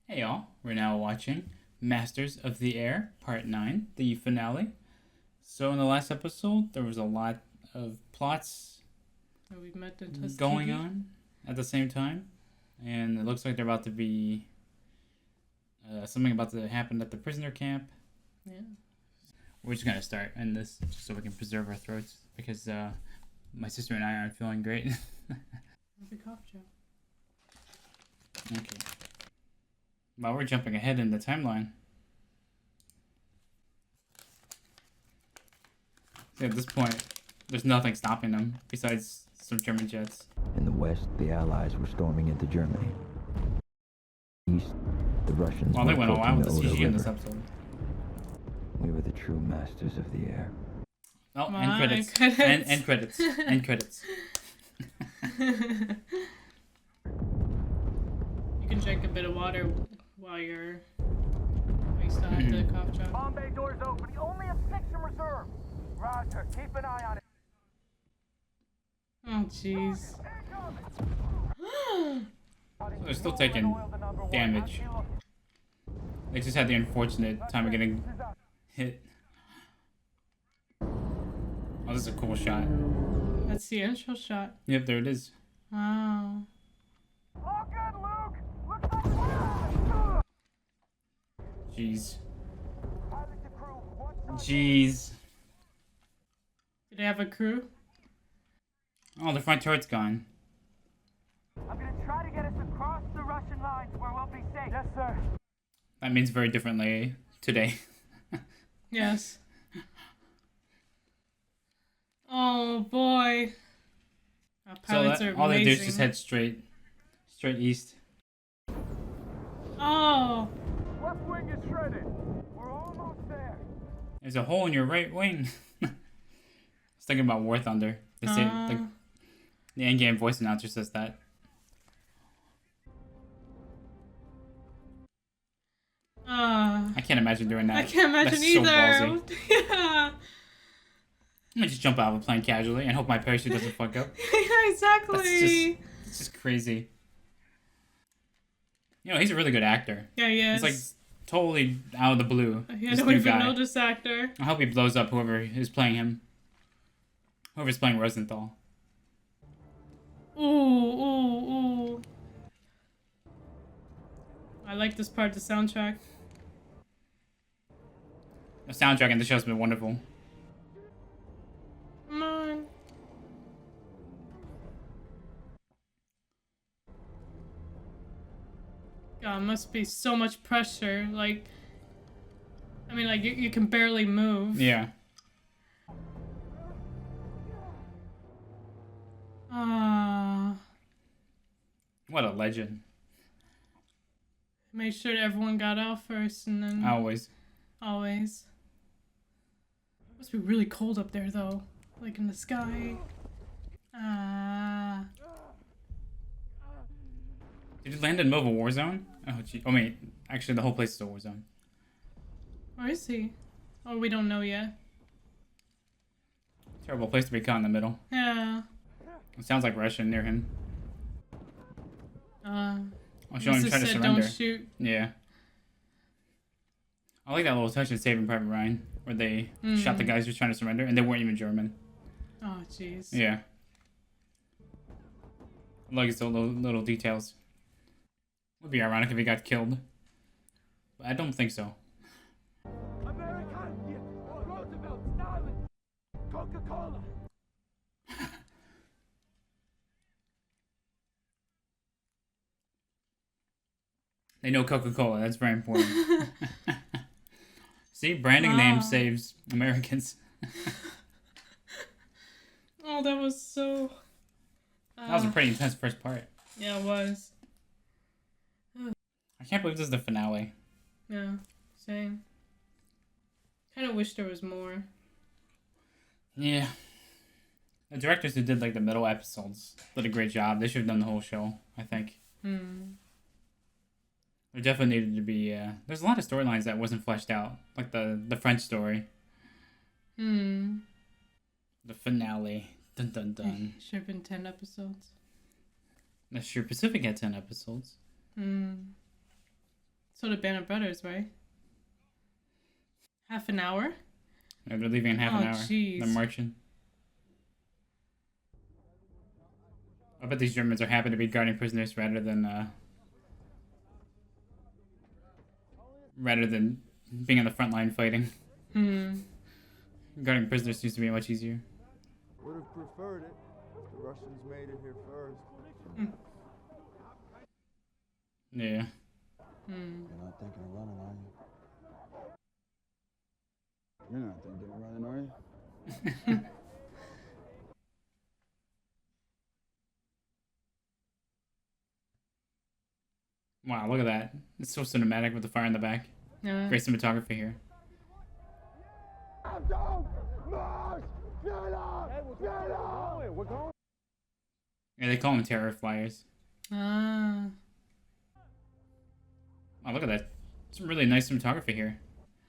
Hey y'all, we're now watching Masters of the Air Part 9, the finale. So in the last episode, there was a lot of plots We met the Tuskegee going on at the same time. And it looks like they're about to be... something about to happen at the prisoner camp. Yeah. We're just going to start in this just so we can preserve our throats. Because my sister and I aren't feeling great. Big cough joke. Okay. Well, we're jumping ahead in the timeline. So at this point, there's nothing stopping them besides some German jets. In the west, the Allies were storming into Germany. East, the Russians Well, were they went all out approaching with the the Oder CG in this River. episode. We were the true masters of the air. Oh, My end credits. credits. End credits. End credits. You can drink a bit of water while you still have the cough drop. Bomb bay doors open. You only have 6 in reserve. Roger. Keep an eye on it. Oh jeez. So they're still taking damage. They just had the unfortunate time of getting hit. Oh, this is a cool shot. That's the intro shot. Yep, there it is. Wow. All good, Luke. Looks like Jeez. pilot to crew. One shot. Jeez. Did they have a crew? Oh, the front turret's gone. I'm gonna try to get us across the Russian lines where we'll be safe. Yes, sir. That means very differently today. Yes. Oh boy. Our So pilots that, are all they do is amazing. just head straight east. Oh. Left wing is shredded. We're almost there. There's a hole in your right wing. I was thinking about War Thunder. The in-game voice announcer says that. I can't imagine doing that. I can't imagine That's either. So ballsy. Yeah. I'm gonna just jump out of a plane casually and hope my parachute doesn't fuck up. Yeah, exactly. It's just crazy. You know, he's a really good actor. Yeah, he is. It's like totally out of the blue. I This don't new even guy. know this actor. I hope he blows up whoever is playing him. Whoever's playing Rosenthal. Ooh, ooh, ooh. I like this part of the soundtrack. The soundtrack in the show's been wonderful. Come on. God, must be so much pressure. Like, I mean, like, you can barely move. Yeah. Ah. What a legend. Made sure that everyone got out first and then Always. always. Must be really cold up there though. Like in the sky. Ah. Did you land in the middle of a war zone? Oh, gee. Oh, wait. Actually, the whole place is a war zone. Where is he? Oh, we don't know yet. Terrible place to be caught in the middle. Yeah. It sounds like Russian near him. I'll show him Mrs. try to said surrender. don't shoot. Yeah. I like that little touch in Saving Private Ryan, where they shot the guys who were trying to surrender, and they weren't even German. Oh, jeez. Yeah. I like his little details. Would be ironic if he got killed. But I don't think so. America, Roosevelt, Stalin, Coca-Cola. They know Coca-Cola. That's very important. See, branding name saves Americans. Oh, that was so. That was a pretty intense first part. Yeah, it was. I can't believe this is the finale. Yeah, same. Kind of wish there was more. Yeah. The directors who did like the middle episodes did a great job. They should have done the whole show, I think. There definitely needed to be. There's a lot of storylines that wasn't fleshed out, like the French story. The finale. Dun dun dun. Should have been 10 episodes. The Sure Pacific had 10 episodes. So the Band of Brothers, right? Half an hour? Yeah, they're leaving in half an hour. Jeez. They're marching. I bet these Germans are happy to be guarding prisoners rather than being on the front line fighting. Guarding prisoners seems to be much easier. Would have preferred it. The Russians made it here first. Yeah. You're not thinking of running, are you? You're not thinking of running, are you? Wow, look at that. It's so cinematic with the fire in the back. Yeah. Great cinematography here. Yeah, they call them terror flyers. Ah. Oh, look at that. Some really nice cinematography here.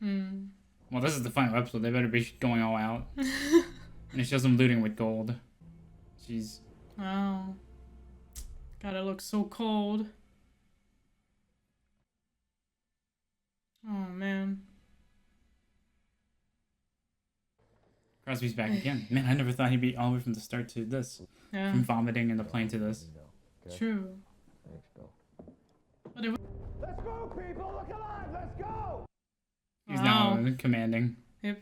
Well, this is the final episode. They better be going all out. And it shows them looting with gold. Jeez. Wow. God, it looks so cold. Oh, man. Crosby's back again. Man, I never thought he'd be all the way from the start to this. Yeah. From vomiting in the plane to this. True. Thanks, Bill. Let's go, people! Look alive! Let's go! He's Wow. now commanding. Yep.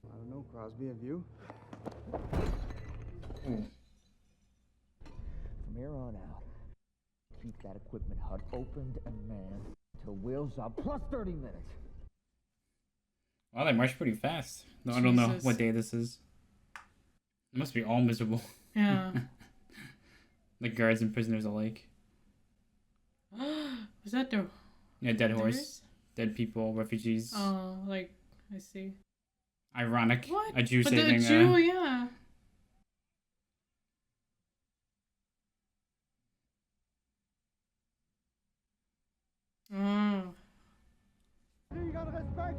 I don't know, Crosby, have you? From here on out, keep that equipment hut opened and manned till wheels up, plus 30 minutes. Wow, they march pretty fast. No, I don't know Jesus. what day this is. It must be all miserable. Yeah. The guards and prisoners alike. Was that the Yeah, dead horse. theirs? Dead people, refugees. Oh, like, I see. Ironic. What? A Jew But saving. the Jew, yeah. Oh. You gotta respect.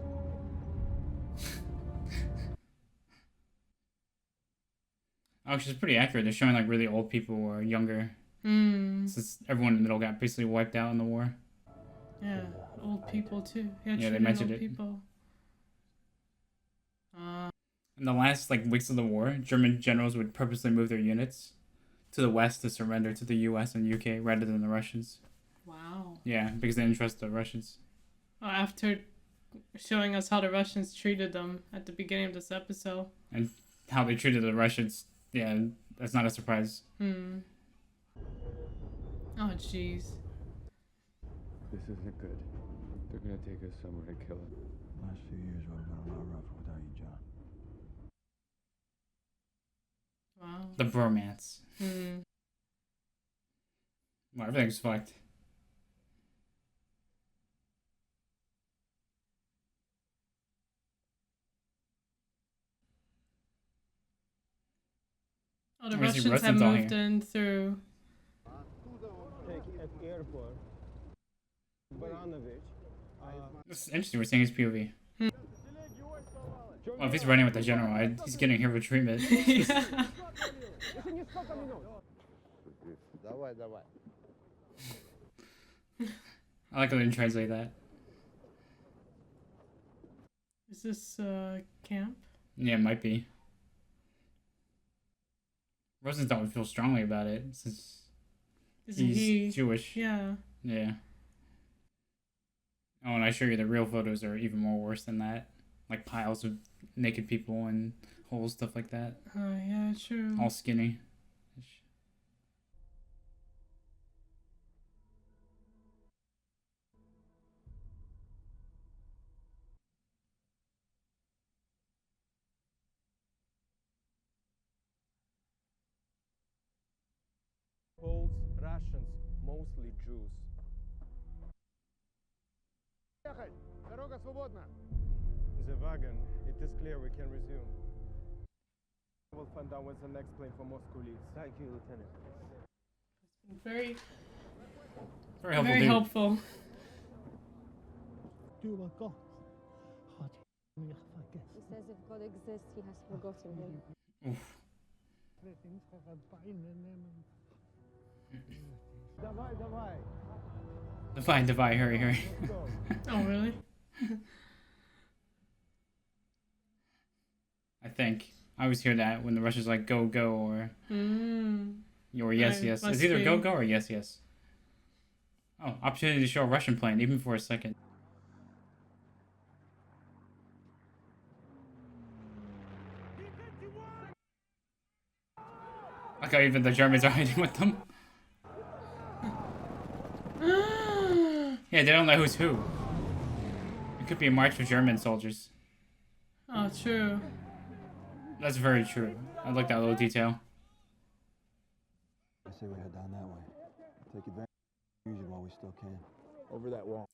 Oh, which is pretty accurate. They're showing like really old people or younger. Since everyone in the middle got basically wiped out in the war. Yeah, old people too. Yeah, they children, mentioned old it. People. In the last like weeks of the war, German generals would purposely move their units to the west to surrender to the U.S. and UK rather than the Russians. Wow. Yeah, because they didn't trust the Russians. Well, after showing us how the Russians treated them at the beginning of this episode. And how they treated the Russians, yeah, that's not a surprise. Oh, jeez. This isn't good. They're gonna take us somewhere to kill him. Last few years would have been a lot rougher without you, John. Wow. The bromance. Well, everything's fucked. Oh, the I see Russians have Russians all moved here. in through. Take at airport. Baranovich. This is interesting. We're seeing his POV. Well, if he's running with the general, he's getting hero treatment. Yeah. Давай, давай. I like how they didn't translate that. Is this camp? Yeah, it might be. Rosenthal would feel strongly about it since Isn't he's he? Jewish. Yeah. Yeah. Oh, and I assure you the real photos are even more worse than that. Like piles of naked people and holes, stuff like that. Oh, yeah, true. All skinny. Poles, Russians, mostly Jews. Дорога свободна. The wagon, it is clear we can resume. We'll find out when's the next plane for Moscow leaves. Thank you, Lieutenant. Very, Very helpful. very dude. helpful. He says if God exists, he has forgotten him. Oof. Давай, давай. Divide, hurry. Let's go. Oh, really? I think. I always hear that when the Russians like go go or yes yes. Must It's either be. go go or yes yes. Oh, opportunity to show a Russian plane even for a second. Like how even the Germans are hiding with them. Yeah, they don't know who's who. It could be a march of German soldiers. Oh, true. That's very true. I like that little detail. I say we head down that way. Take advantage of the while we still can. Over that wall.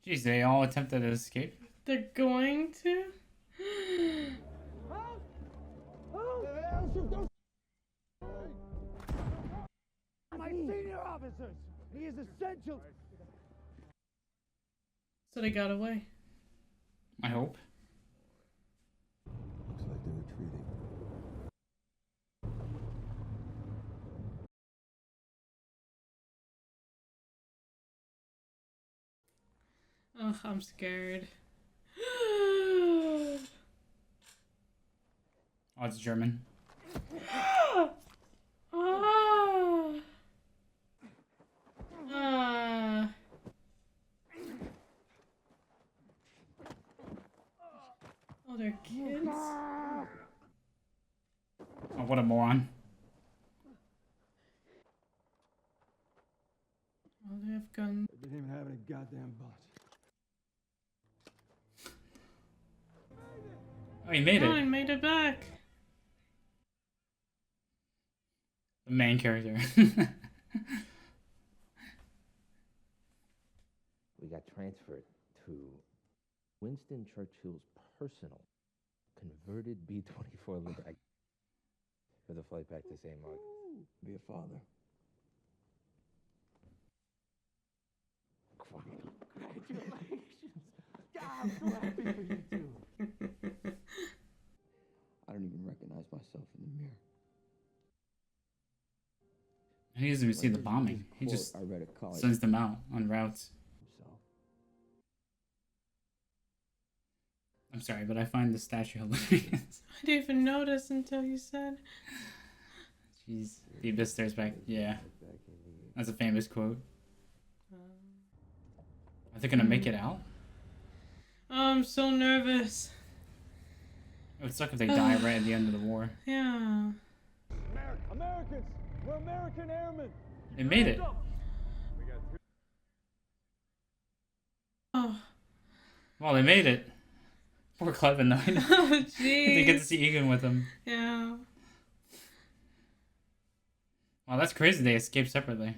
Jeez, they all attempted to escape. They're going to? My senior officers! He is essential! So they got away. I hope. Looks like they're retreating. Ugh, I'm scared. Oh, it's German. Ah. Oh, they're kids? Oh, what a moron. Oh, they have guns. They didn't even have any goddamn bullets. Oh, he made Oh, it. he made it back. The main character. We got transferred to Winston Churchill's personal converted B-24 Liberty for the flight back to St. Mark. Be a father. Congratulations! God, I'm so happy for you too. I don't even recognize myself in the mirror. He doesn't even see the bombing. He just I read at college. sends them out on routes. Himself. I'm sorry, but I find the statue hilarious. I didn't even notice until you said. Jeez. The abyss stares back. Yeah. That's a famous quote. Are they gonna make it out? Oh, I'm so nervous. It would suck if they die right at the end of the war. Yeah. Americans! We're American airmen! They made it. Oh. Well, they made it. Poor Clevin, though. Oh, They get to jeez. see Egan with them. Yeah. Wow, that's crazy. They escaped separately.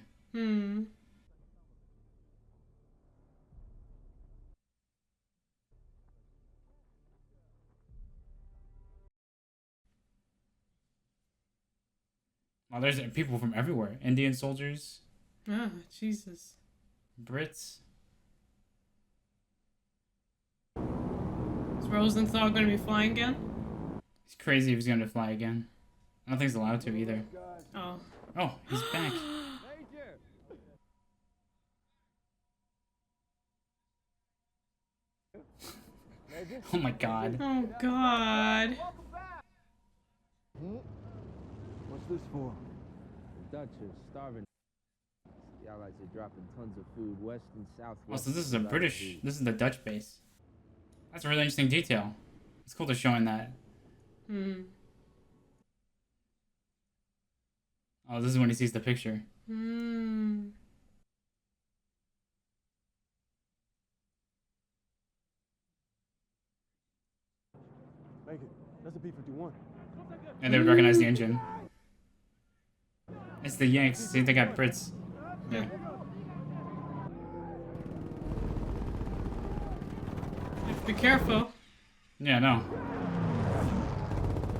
Wow, there's people from everywhere. Indian soldiers, Oh, Jesus. Brits. Is Rosenthal going to be flying again? It's crazy if he's going to fly again. I don't think he's allowed to either. Oh. Oh, he's back. Oh my god. Oh, God. What's this for? The Dutch are starving. The Allies are dropping tons of food west and south. Oh, so this is a British. This is the Dutch base. That's a really interesting detail. It's cool they're showing that. Oh, this is when he sees the picture. Make it. That's a B-51. And they would recognize the engine. It's the Yanks. See, they got Brits. Yeah. Be careful. Yeah, no.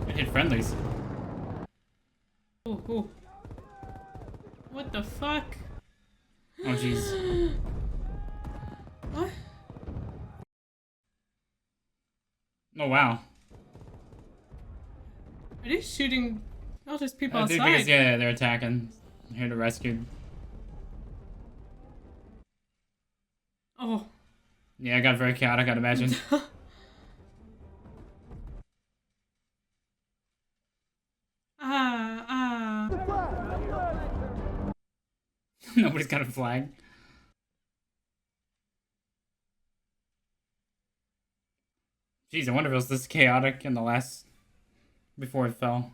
It hit friendlies. Oh, oh. What the fuck? Oh, jeez. What? Oh, wow. Are they shooting? Oh, there's people I outside. think it's, yeah, they're attacking. I'm here to rescue. Oh. Yeah, it got very chaotic, I'd imagine. Nobody's got a flag. Jeez, I wonder if it was this chaotic in the last... before it fell.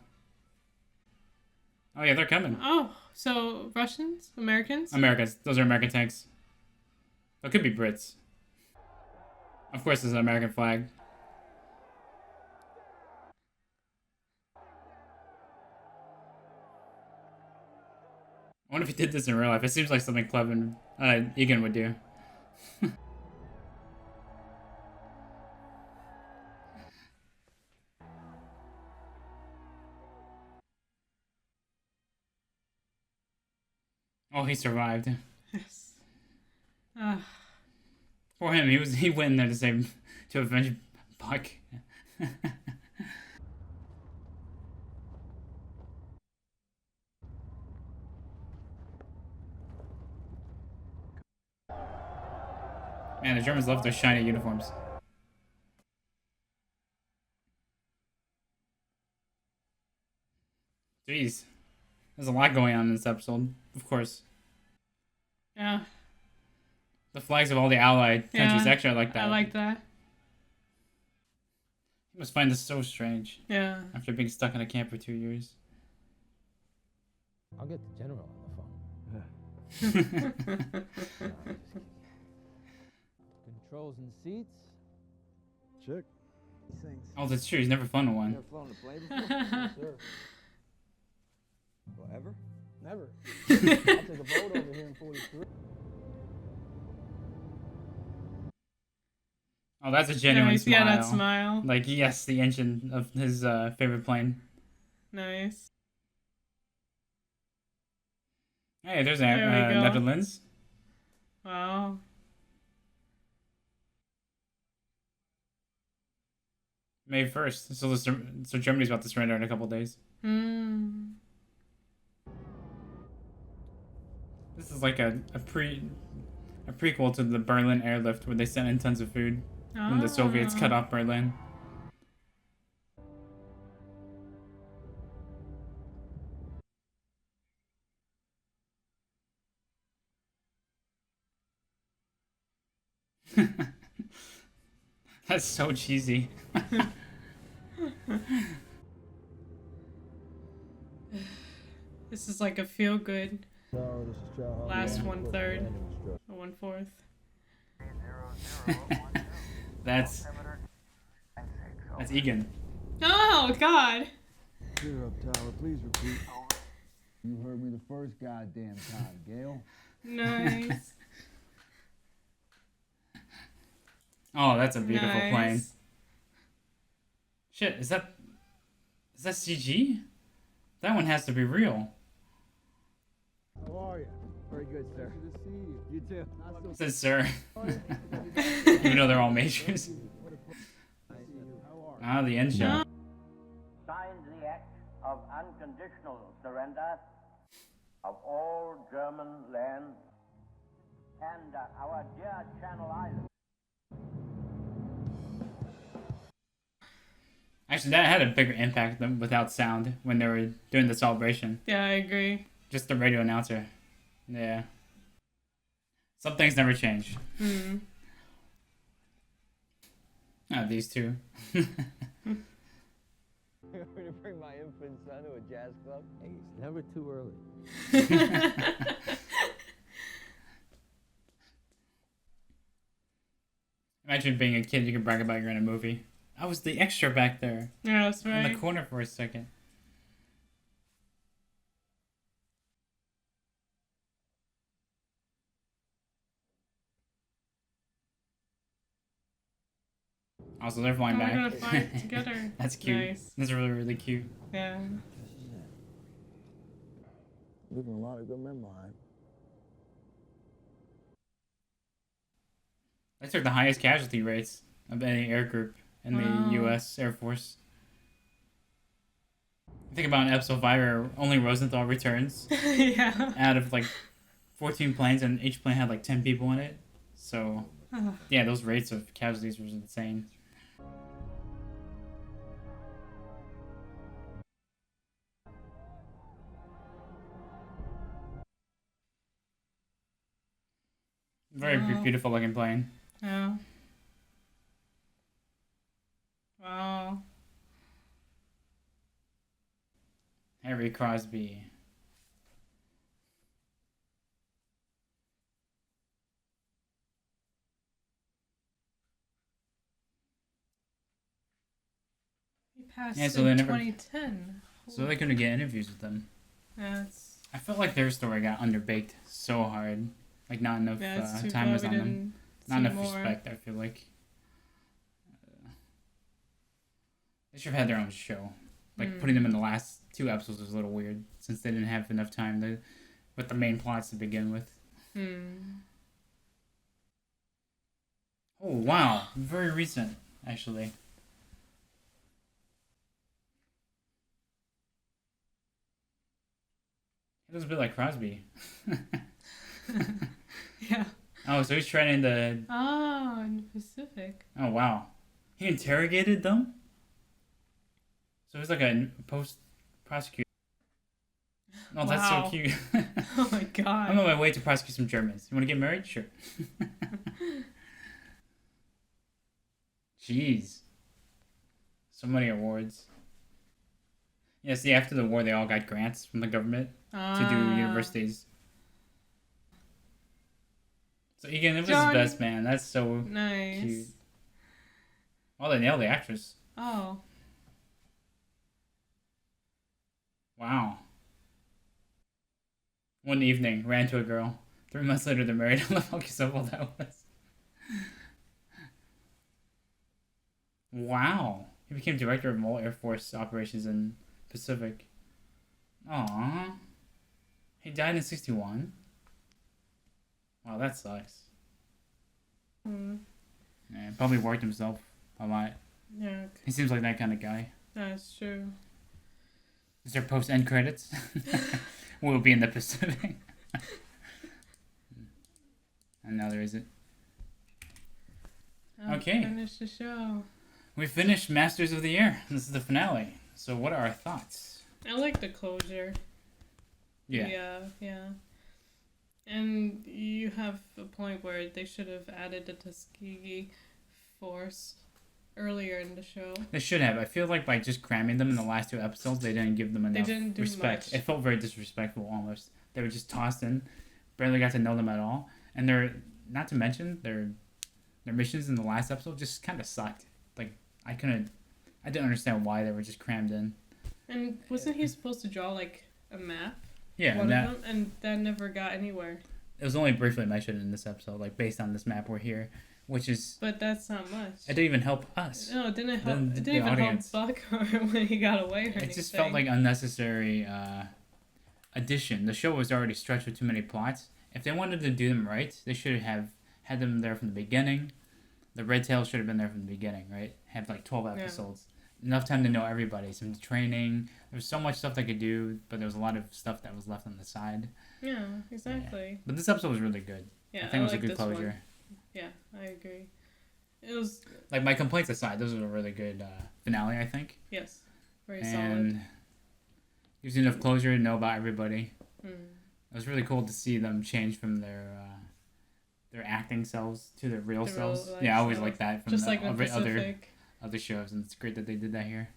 Oh yeah, they're coming. Oh, so Russians? Americans? Americans. Those are American tanks. It could be Brits. Of course, there's an American flag. I wonder if he did this in real life. It seems like something Clevin, Egan would do. Oh, he survived. Yes. For him, he went in there to save, to avenge Buck. Man, the Germans love their shiny uniforms. Jeez. There's a lot going on in this episode, of course. Yeah. The flags of all the allied countries. Actually, I like that. I like that. You must find this so strange. Yeah. After being stuck in a camp for 2 years. I'll get the general on the phone. Controls and seats. Check. These things. Oh, that's true. He's never flown one. Never flown a plane before? Yes, sir. Well, ever? Never. I'll take a boat over here in 43. Oh, that's a genuine Nice. smile. Yeah, that smile. Like, yes, the engine of his favorite plane. Nice. Hey, there's There we go. Netherlands. Wow. May 1st. So Germany's about to surrender in a couple days. This is like a prequel to the Berlin airlift where they sent in tons of food when the Soviets cut off Berlin. That's so cheesy. This is like a feel good. So, this is Charles. Last 1/3 or 1/4. That's Egan. Oh God. Clear up, Tower. Please repeat. You heard me the first goddamn time, Gail. Nice. Oh, that's a beautiful Nice. plane. Shit, is that CG? That one has to be real. How are you? Very good, sir. Good to see you. You too. It says sir. Even though they're all majors. Ah, the end shot. Signed the act of unconditional surrender of all German land and our dear Channel Islands. Actually, that had a bigger impact than without sound when they were doing the celebration. Yeah, I agree. Just the radio announcer. Yeah. Some things never change. These two. I'm going to bring my infant son to a jazz club. Hey, it's never too early. Imagine being a kid, you can brag about you're in a movie. I was the extra back there. Yeah, that's right. In the corner for a second. Also, they're flying back. We're gonna fly together. That's cute. Nice. That's really, really cute. Yeah. Leaving a lot of good men behind. They took the highest casualty rates of any air group in the U.S. Air Force. Think about an episode 5 where only Rosenthal returns. Yeah. Out of like 14 planes, and each plane had like 10 people in it. So, yeah, those rates of casualties was insane. Very beautiful looking plane. Yeah. Wow. Harry Crosby. He passed Yeah, so in they never. 2010. So they couldn't get interviews with them. Yeah, it's. I felt like their story got underbaked so hard. Like not enough time was on them. Not enough respect. I feel like they should have had their own show. Like putting them in the last 2 episodes was a little weird since they didn't have enough time with the main plots to begin with. Oh wow, very recent actually. It was a bit like Crosby. Yeah. Oh, so he's training the. Oh, in the Pacific. Oh wow, he interrogated them. So he's like a post prosecutor. Oh, that's so cute. Oh my god. I'm on my way to prosecute some Germans. You want to get married? Sure. Jeez. So many awards. Yeah, see, after the war, they all got grants from the government to do universities. So Egan, it was his best, man. That's so nice. Cute. Oh, they nailed the actress. Oh. Wow. One evening, ran to a girl. 3 months later, they're married. I love how simple that was. Wow. He became director of all Air Force operations in Pacific. Aww. He died in 61. Wow, that sucks. Yeah, probably worked himself a lot. Yeah. He seems like that kind of guy. That's true. Is there post-end credits? We'll be in the Pacific. And now there isn't. Okay. Finish the show. We finished Masters of the Air. This is the finale. So what are our thoughts? I like the closure. Yeah. Yeah. And you have a point where they should have added the Tuskegee Force earlier in the show. They should have. I feel like by just cramming them in the last 2 episodes, they didn't give them enough respect. Much. It felt very disrespectful almost. They were just tossed in, barely got to know them at all, and not to mention their missions in the last episode just kind of sucked. Like I didn't understand why they were just crammed in. And wasn't he supposed to draw like a map? Yeah, and that never got anywhere. It was only briefly mentioned in this episode, like based on this map we're here, which is. But that's not much. It didn't even help us. No, it didn't help. It didn't even help Buck when he got away or anything. It just felt like unnecessary addition. The show was already stretched with too many plots. If they wanted to do them right, they should have had them there from the beginning. The Red Tail should have been there from the beginning, right? Have like 12 episodes. Yeah. Enough time to know everybody. Some training. There was so much stuff they could do, but there was a lot of stuff that was left on the side. Yeah, exactly. Yeah. But this episode was really good. Yeah, I think it was a good closure. One. Yeah, I agree. It was... Like, my complaints aside, this was a really good finale, I think. Yes. Very and solid. Gives you enough closure to know about everybody. Mm. It was really cool to see them change from their acting selves to their real selves. Yeah, I always like that from just the like other shows, and it's great that they did that here.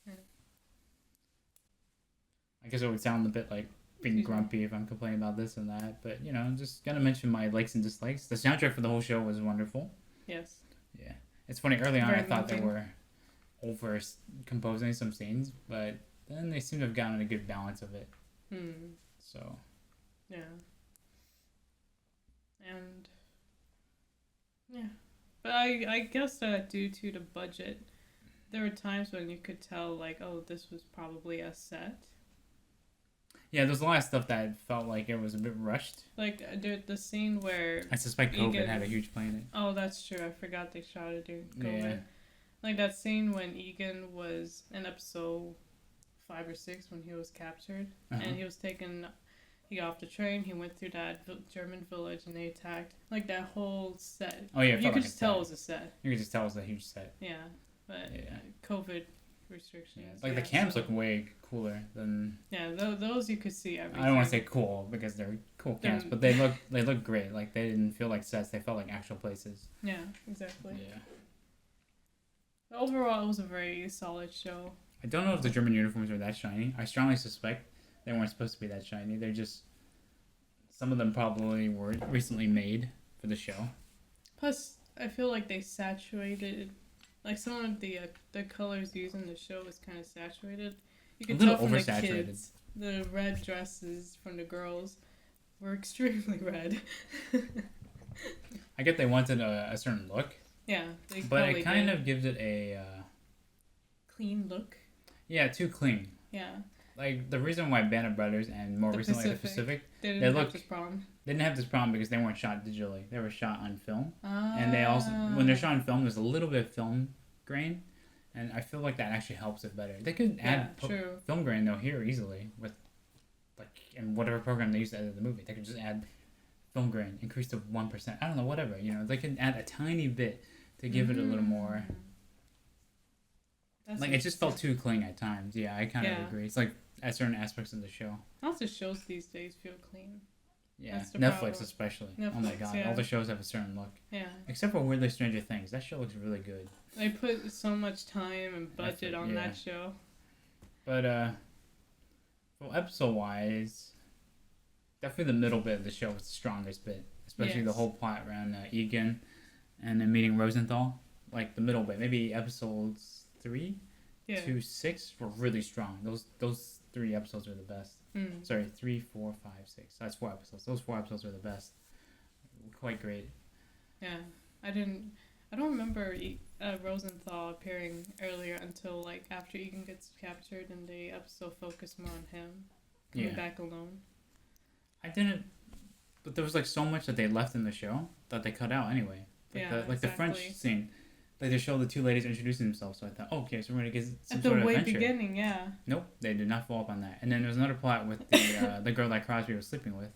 Yeah. I guess it would sound a bit like being grumpy if I'm complaining about this and that, but you know, I'm just gonna mention my likes and dislikes. The soundtrack for the whole show was wonderful. Yes. Yeah, it's funny. Early on, Very I thought moving. they were over composing some scenes, but then they seem to have gotten a good balance of it. Hmm. So. Yeah. And. Yeah. But I guess that due to the budget, there were times when you could tell, like, oh, this was probably a set. Yeah, there's a lot of stuff that felt like it was a bit rushed. Like, the scene where... I suspect COVID had a huge play in it. Oh, that's true. I forgot they shot it during COVID. Yeah. Like, that scene when Egan was in episode 5 or 6 when he was captured. And he was taken... He got off the train. He went through that German village, and they attacked. Like that whole set. Oh yeah, it You felt could like just a tell set. it was a set. You could just tell it was a huge set. Yeah, but Yeah. COVID restrictions. Yeah. Like the cams look way cooler than. Yeah, those you could see everything. I don't want to say cool because they're cool cams, but they look great. Like they didn't feel like sets; they felt like actual places. Yeah, exactly. Yeah. Overall, it was a very solid show. I don't know if the German uniforms were that shiny. I strongly suspect they weren't supposed to be that shiny. They're just. Some of them probably were recently made for the show. Plus, I feel like they saturated, like some of the colors used in the show was kind of saturated. You can tell from the kids, the red dresses from the girls were extremely red. I get they wanted a certain look. Yeah, but it kind of gives it a clean look. Yeah, too clean. Yeah. Like the reason why Band of Brothers and more recently the Pacific, they didn't have this problem. They didn't have this problem because they weren't shot digitally. They were shot on film. Ah. And they also, when they're shot on film, there's a little bit of film grain, and I feel like that actually helps it better. They could add film grain though here easily with, like, in whatever program they use to edit the movie. They could just add film grain, increase to 1%. I don't know, whatever. You know, they could add a tiny bit to give it a little more. Like, it just felt too clean at times. Yeah, I kind of agree. It's like at certain aspects of the show. Also, shows these days feel clean. Yeah, Netflix especially. Netflix, oh my god, all the shows have a certain look. Yeah. Except for Weirdly Stranger Things. That show looks really good. They put so much time and budget on that show. But, well, episode-wise, definitely the middle bit of the show was the strongest bit. Especially the whole plot around Egan and then meeting Rosenthal. Like, the middle bit. Maybe episodes 3 to 6 were really strong. Those 3 episodes were the best. Sorry, 3, 4, 5, 6. That's 4 episodes. Those 4 episodes were the best. Quite great. Yeah, I don't remember Rosenthal appearing earlier until like after Egan gets captured and the episode focused more on him coming back alone. I didn't, but there was like so much that they left in the show that they cut out anyway. Like the French scene. Like they show the 2 ladies introducing themselves, so I thought, okay, so we're gonna get some sort of adventure. At the way beginning, yeah. Nope, they did not follow up on that. And then there was another plot with the the girl that Crosby was sleeping with,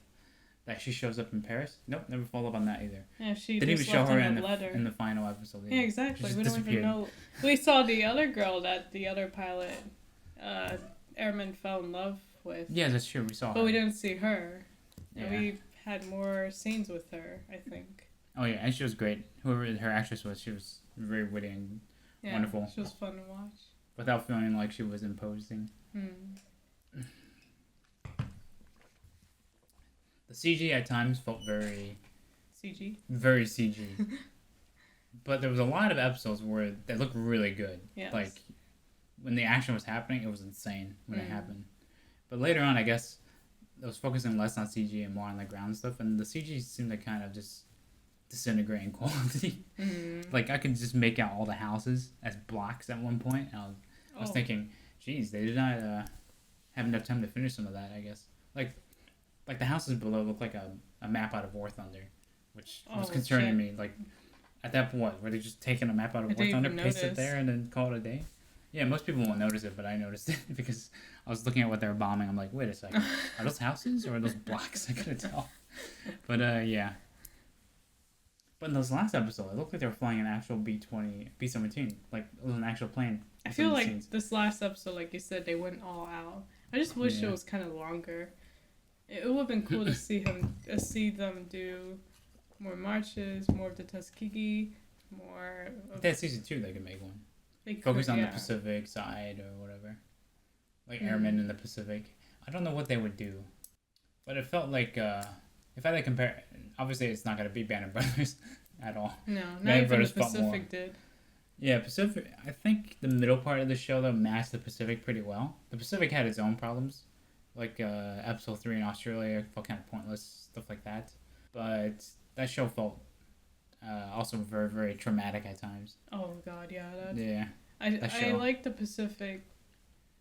that she shows up in Paris. Nope, never follow up on that either. Yeah, she didn't even show her in the final episode. Yeah, exactly. We don't even know. We saw the other girl that the other pilot, airman fell in love with. Yeah, that's true. We saw her. But we didn't see her. Yeah. And we had more scenes with her, I think. Oh yeah, and she was great. Whoever her actress was, she was very witty and wonderful. She was fun to watch. Without feeling like she was imposing. The CG at times felt very... Very CG. But there was a lot of episodes where they looked really good. Yes. Like, when the action was happening, it was insane when it happened. But later on, I guess, it was focusing less on CG and more on the ground stuff, and the CG seemed to kind of just disintegrate in quality. Like, I could just make out all the houses as blocks at one point, and I was thinking, geez, they did not have enough time to finish some of that, I guess. Like the houses below look like a map out of War Thunder, which was concerning me. Like, at that point, were they just taking a map out of War Thunder, paste it there, and then call it a day? Yeah, most people won't notice it, but I noticed it because I was looking at what they were bombing. I'm like, wait a second, are those houses or are those blocks? I couldn't tell. But yeah. But in this last episode, it looked like they were flying an actual B-17, like it was an actual plane. I feel like this last episode, like you said, they went all out. I just wish it was kind of longer. It would have been cool to see them do more marches, more of the Tuskegee, more. If they had season 2, they could make one. Focus on the Pacific side or whatever, like airmen in the Pacific. I don't know what they would do, but it felt like if I had to compare, obviously it's not gonna be Band of Brothers at all. No, not even the Pacific did. Yeah, Pacific. I think the middle part of the show though matched the Pacific pretty well. The Pacific had its own problems, like episode 3 in Australia felt kind of pointless, stuff like that. But that show felt also very, very traumatic at times. Oh God, yeah. I like the Pacific.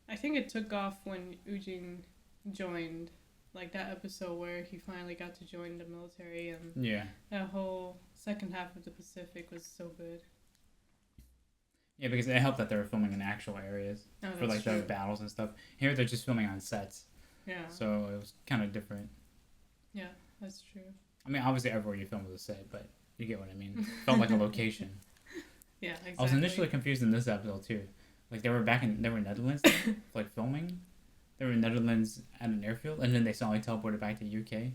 I think it took off when Eugene joined, like that episode where he finally got to join the military, and that whole second half of the Pacific was so good. Yeah, because it helped that they were filming in actual areas for like the battles and stuff. Here they're just filming on sets. Yeah. So it was kind of different. Yeah, that's true. I mean, obviously everywhere you film was a set, but you get what I mean. It felt like a location. Yeah, exactly. I was initially confused in this episode too. Like they were in Netherlands, like filming. They were in Netherlands at an airfield, and then they suddenly teleported back to UK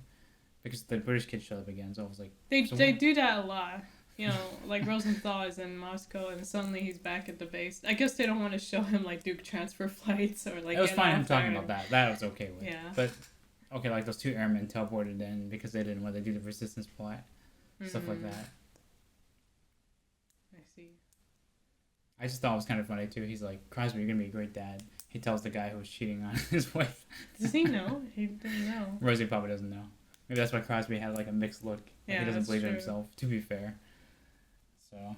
because the British kids showed up again. So I was like, they do that a lot. You know, like Rosenthal is in Moscow, and suddenly he's back at the base. I guess they don't want to show him like do transfer flights or like. It was fine him talking about that. That I was okay with. Yeah. But okay, like those 2 airmen teleported in because they didn't want to do the resistance plot, stuff like that. I see. I just thought it was kind of funny too. He's like, Crosby, you're gonna be a great dad. He tells the guy who was cheating on his wife. Does he know? He didn't know. Rosie probably doesn't know. Maybe that's why Crosby had like a mixed look. Like he doesn't believe in himself. To be fair. So.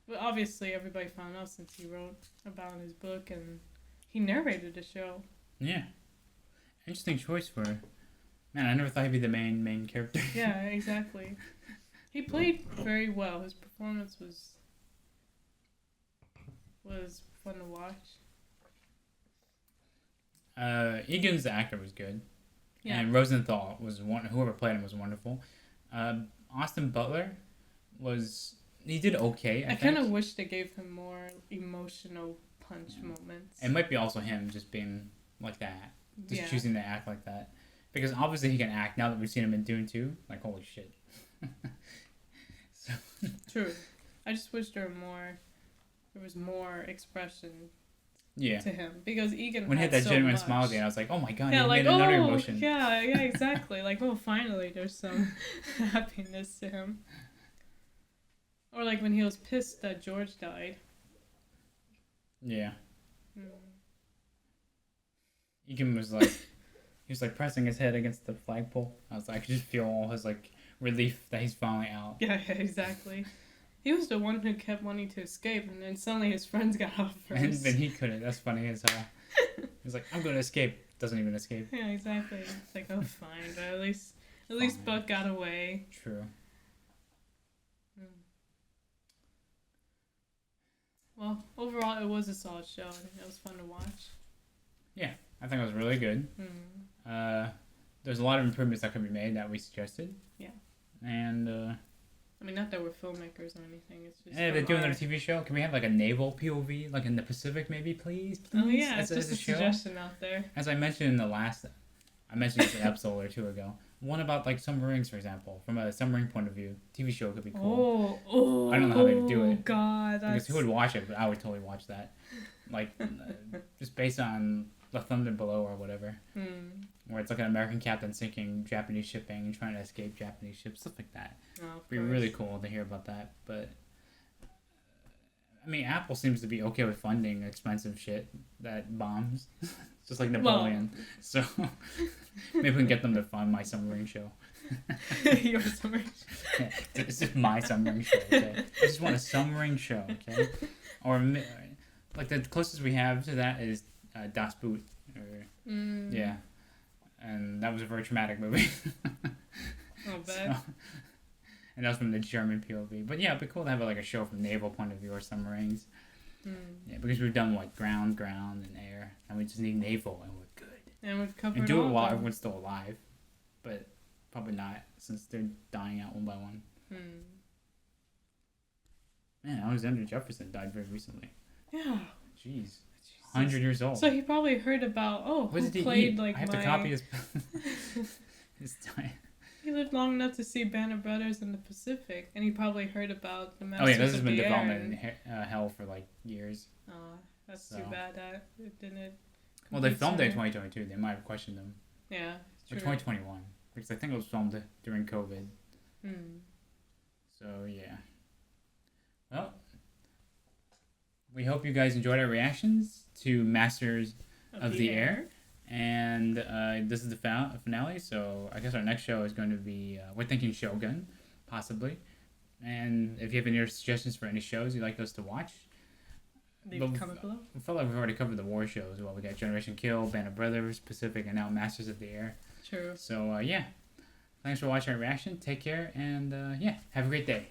But obviously, everybody found out since he wrote about it in his book, and he narrated the show. Yeah. Interesting choice for. Man, I never thought he'd be the main character. Yeah, exactly. He played very well. His performance was fun to watch. Egan's actor was good. Yeah. And Rosenthal whoever played him was wonderful. Austin Butler he did okay. I kind of wish they gave him more emotional punch moments. It might be also him just being like that, choosing to act like that, because obviously he can act now that we've seen him in Dune 2. Like holy shit. So. True. I just wish there was more expression. Yeah. To him, because Egan when he had that genuine smile at the end, I was like, oh my god, yeah, he like, made another emotion. Yeah, exactly. Like, oh, finally, there's some happiness to him. Or like when he was pissed that George died. Yeah. Egan was like, he was like pressing his head against the flagpole. I was like, I could just feel all his like relief that he's finally out. Yeah, exactly. He was the one who kept wanting to escape, and then suddenly his friends got off first. And then he couldn't. That's funny as hell. He's like, I'm going to escape. Doesn't even escape. Yeah, exactly. It's like, oh, fine, but at least Buck got away. True. Well, overall, it was a solid show. I think it was fun to watch. Yeah, I think it was really good. There's a lot of improvements that could be made that we suggested. Yeah. And, I mean, not that we're filmmakers or anything. It's just. Hey, they're doing their TV show. Can we have like a naval POV, like in the Pacific, maybe, please? Oh yeah, it's just a suggestion out there. As I mentioned in the last, I mentioned this an episode or 2 ago. One about like submarines, for example, from a submarine point of view, TV show could be cool. Oh, I don't know how they would do it. God, because who would watch it? But I would totally watch that, like just based on The Thunder Below or whatever, where it's like an American captain sinking Japanese shipping and trying to escape Japanese ships, stuff like that. It'd be really cool to hear about that. But I mean, Apple seems to be okay with funding expensive shit that bombs, just like Napoleon. Well, so maybe we can get them to fund my submarine show. Your submarine show. Yeah, it's just my submarine show. Okay, I just want a submarine show. Okay, or like the closest we have to that is Das Boot. Or, yeah, and that was a very traumatic movie. Oh, bad. So, and that was from the German POV. But yeah, it'd be cool to have like a show from naval point of view or submarines. Yeah, because we've done like ground, and air, and we just need naval, and we're good. And we've covered. And do it while everyone's still alive, but probably not since they're dying out one by one. Man, Alexander Jefferson died very recently. Yeah. Jeez. 100 years old. So he probably heard about who played like I have to copy his his time. He lived long enough to see Band of Brothers in the Pacific, and he probably heard about the Masters of the Air. Oh yeah, this has been development in hell for like years. Oh, that's too bad that it didn't. Well, they filmed it in 2022. They might have questioned them. Yeah, true. Or 2021, because I think it was filmed during COVID. So yeah. Well, we hope you guys enjoyed our reactions to Masters of the Air. And this is the finale, so I guess our next show is going to be, we're thinking Shogun, possibly. And if you have any suggestions for any shows you'd like us to watch, leave a comment below. I feel like we've already covered the war shows. Well, we got Generation Kill, Band of Brothers, Pacific, and now Masters of the Air. True. So, yeah. Thanks for watching our reaction. Take care, and yeah, have a great day.